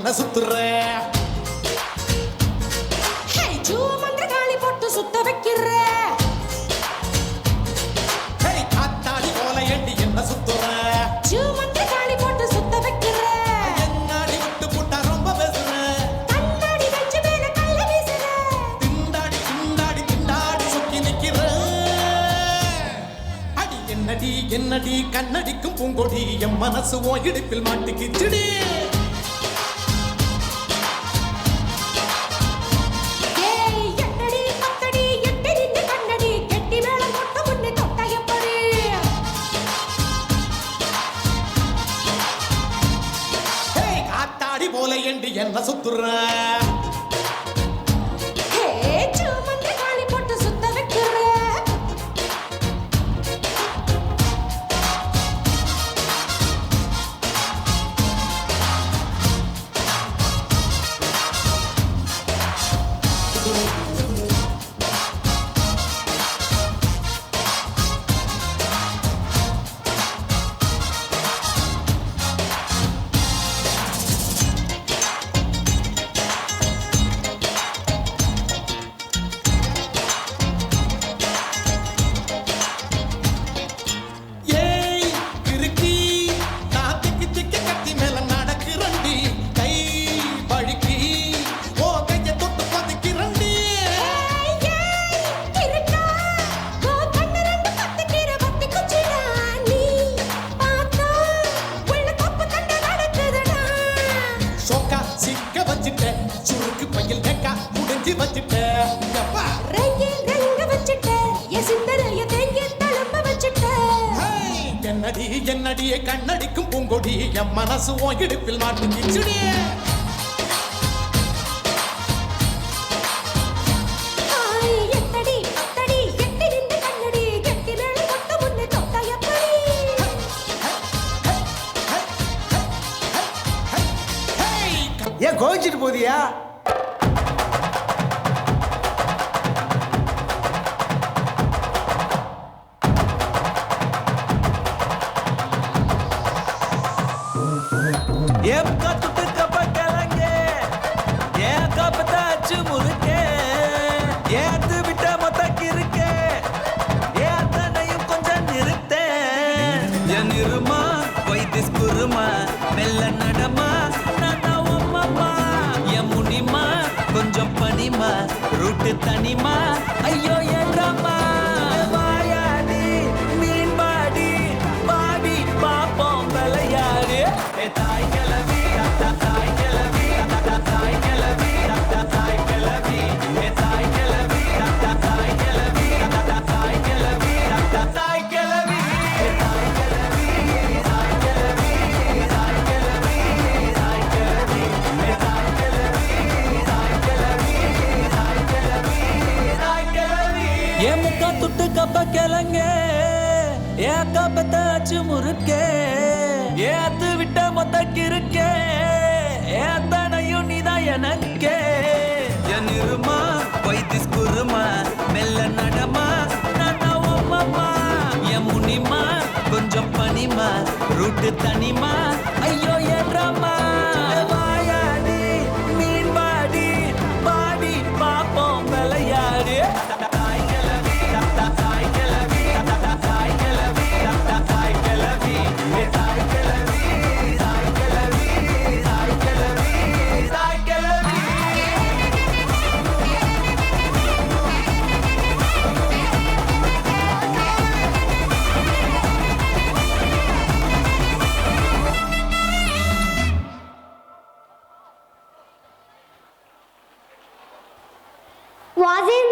என்ன சுத்துற மந்திரகாளி போட்டு சுத்த வைக்கிற காத்தாடி போல எண்டி என்ன சுத்துற மந்திரகாளி போட்டு சுத்த வைக்கிற என்னாடி விட்டு புட்டா ரொம்ப பேசுற கண்ணாடி வச்சு மேல கல்ல வீசுற திண்டாடி திண்டாடி திண்டாடி சுக்கி நிக்கிற அடி என்னடி என்னடி கண்ணடிக்கும் பூங்கொடி என் மனசு ஓ இடுப்பில் மாட்டிக்கிச்சுடி போல எண்டி என்ன சுத்துற மந்திரகாளி போட்டு சுத்த வைக்கிற சுருக்கு பையில் கேக்கா முடிஞ்சு வச்சுட்ட என்னடி என்னடியே கண்ணடிக்கும் பூங்கொடி என் மனசு ஓ இடுப்பில் மாட்டுக்கிச்சுடி ஏன் கோவிச்சிட்டு போதியா மெல்ல நடமா முனிமா கொஞ்சம் பனிமா ரூட்டு தனிமா ஐயோ ஏறாமா வாயாடி மீன் பாடி பாடி பாப்போம் விளையாடு தாய் கிளவி தாய் கிளவி தாய் கிளவி தாய் கிளவி தாய் கிளவி தாய் கிளவி தாய் கிளவி தாய் கிளவி ஏன் முக்கா துட்டு கப்ப கிளங்க ஏன் கப்பத்தாச்சு முறுக்கே ஏத்து விட்ட மொத்த கிருக்கே ஏத்தனையும் நீதான் எனக்கே என் இருமா வைத்திஸ் குருமா மெல்ல நடமா நானா என் முனிமா கொஞ்சம் பனிமா ரூட்டு தனிமா ஐயோ ஏறாமா வாயாடி மீன் பாடி பாடி பாப்போம் விளையாடு Was in